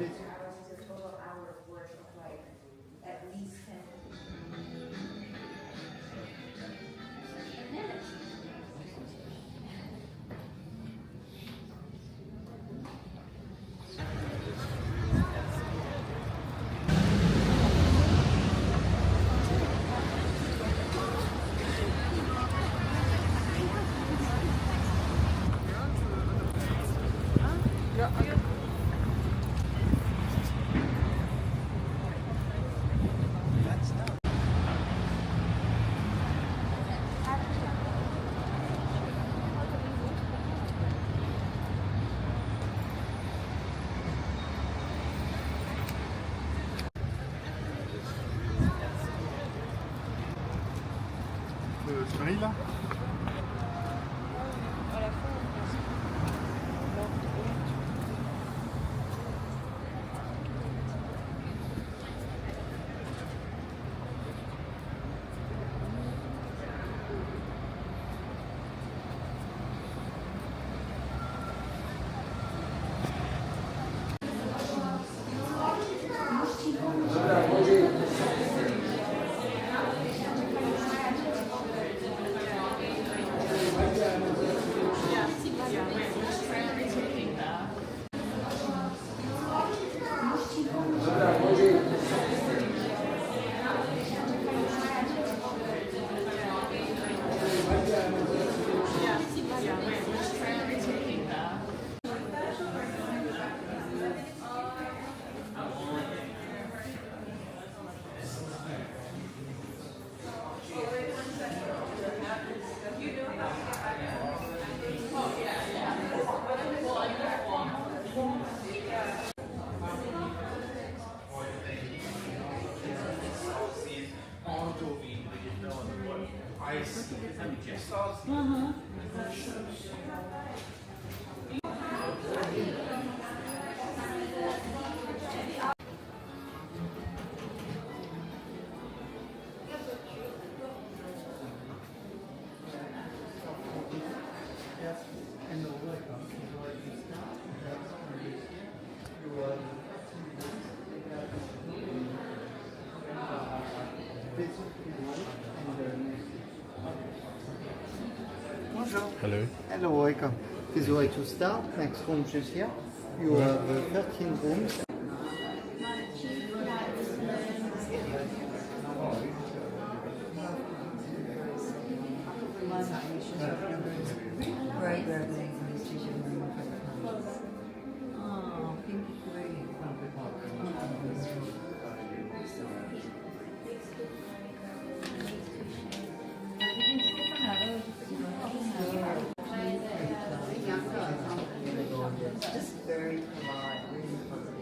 a total hour of work of like at least 10 minutes. Là. Hello. Hello, welcome. This is the way to start. Next room just here. You have 13 rooms. Right, right. Just very polite, really positive.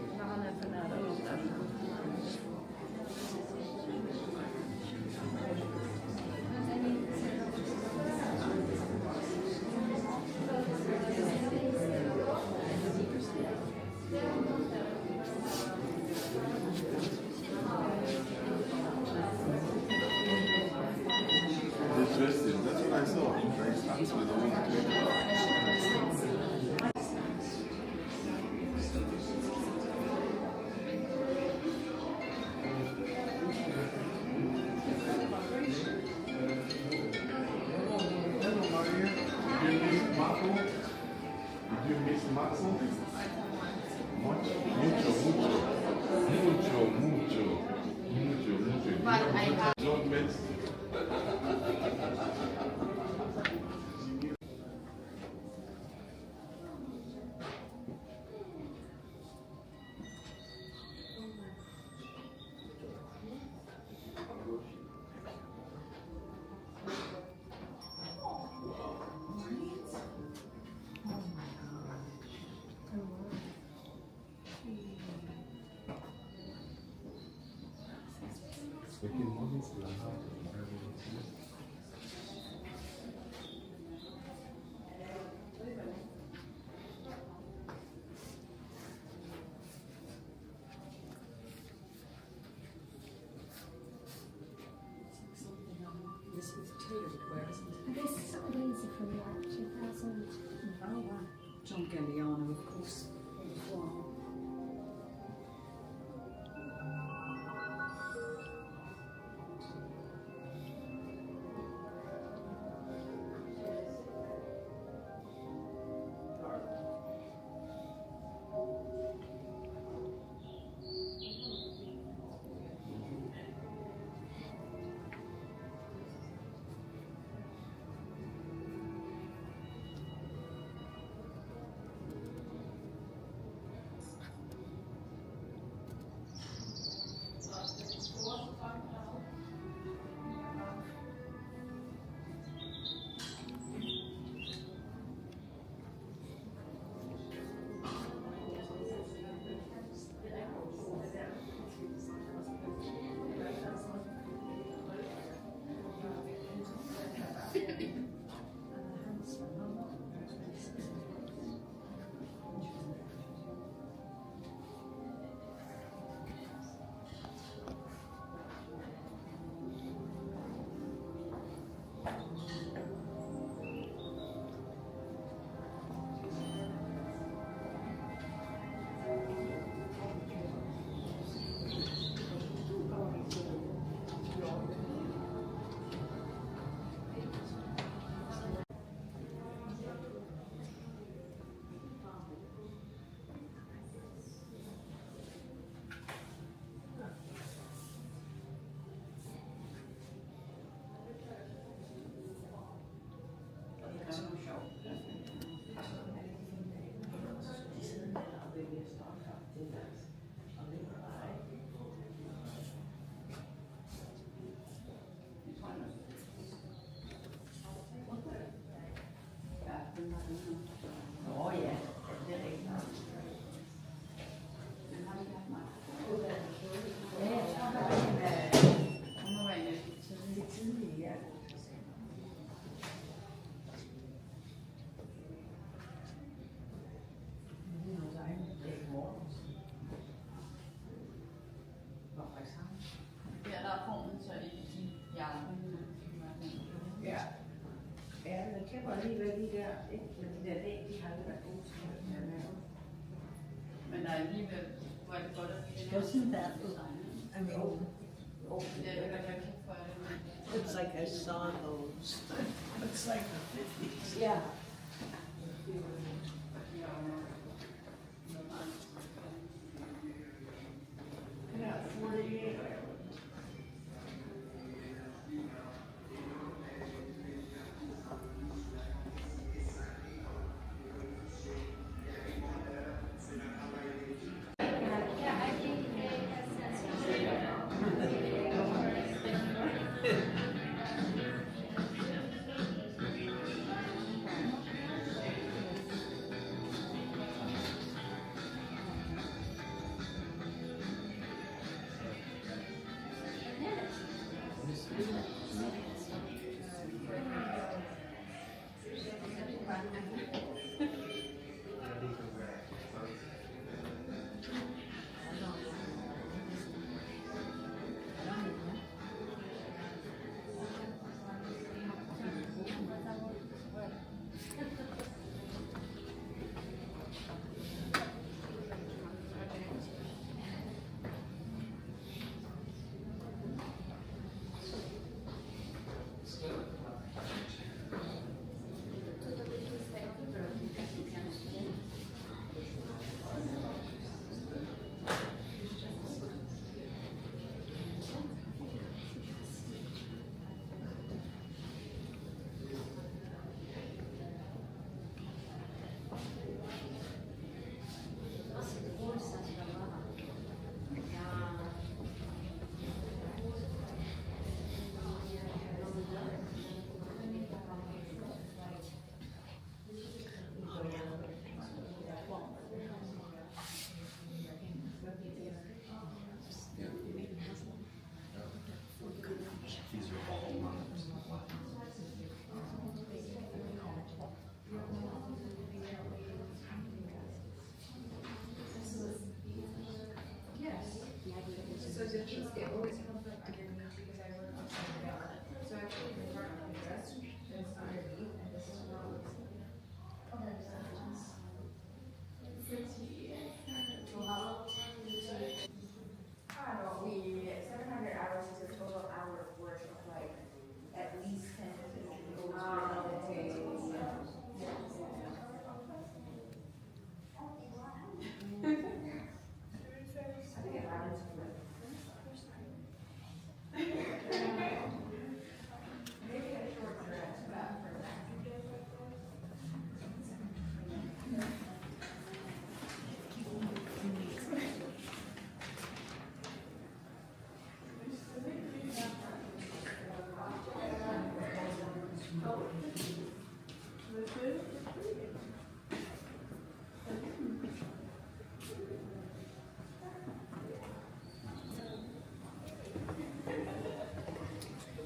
Interesting. That's what I saw. Very fancy with all This is Lisa from like 2000. John Galliano, of course. Wow. Nå ja, det er rigtigt. Ja, jeg tror, der er hun må være en af de lidt tidlige, ja. Det er noget dejligt. Det er ikke morgen. Hvor er det sammen? Ja, der er formen så i hjernen. Ja. Ja, men jeg kæmper alligevel de der, ikke? Men de der dæk, de har aldrig været gode til at lave. Men der er alligevel, hvor er det godt at finde. Doesn't that look? I mean, oh, Ja, det er godt, jeg kan få det. it's like I saw those. It's like the 50s. Yeah. Yeah, 48.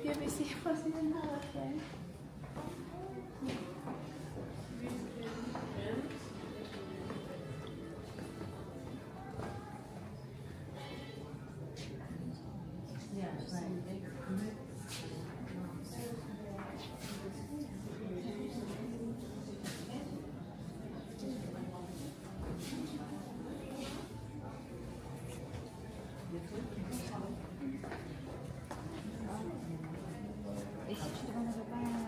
Jeg vil sige, prøv at se den her flagge. Et si tu te rends pas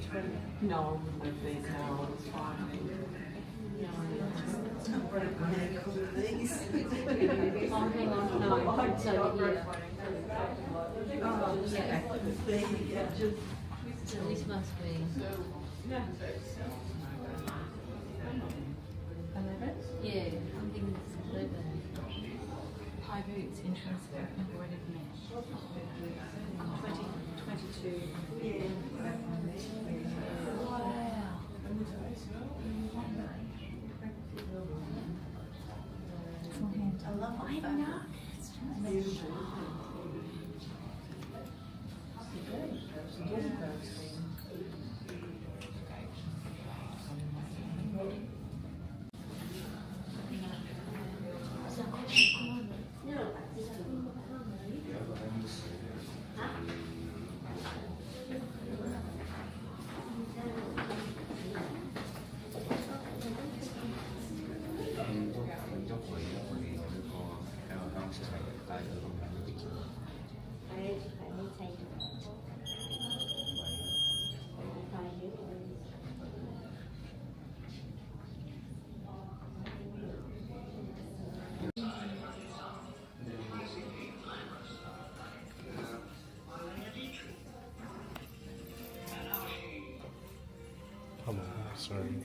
No, I wouldn't have these now, it's fine. Oh, hang on, no, it's over here. So this must be 11. yeah. I'm thinking it's 11. High boots, interesting, embroidered mesh. 20, 22. Wow. I love I know. Come on, sorry.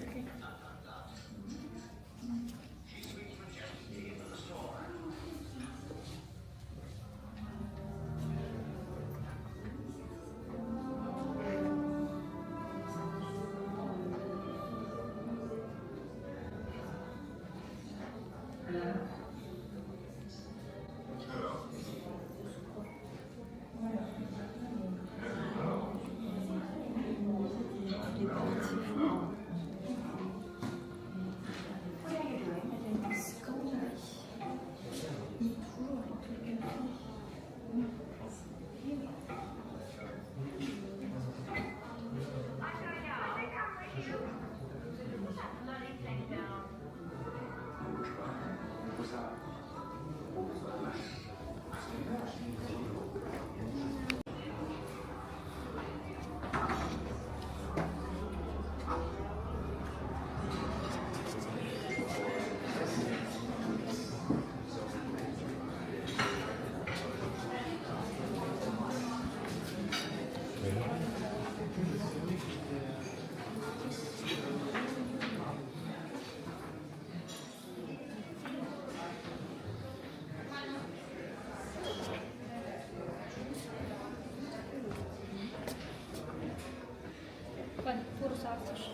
Quando for os artes.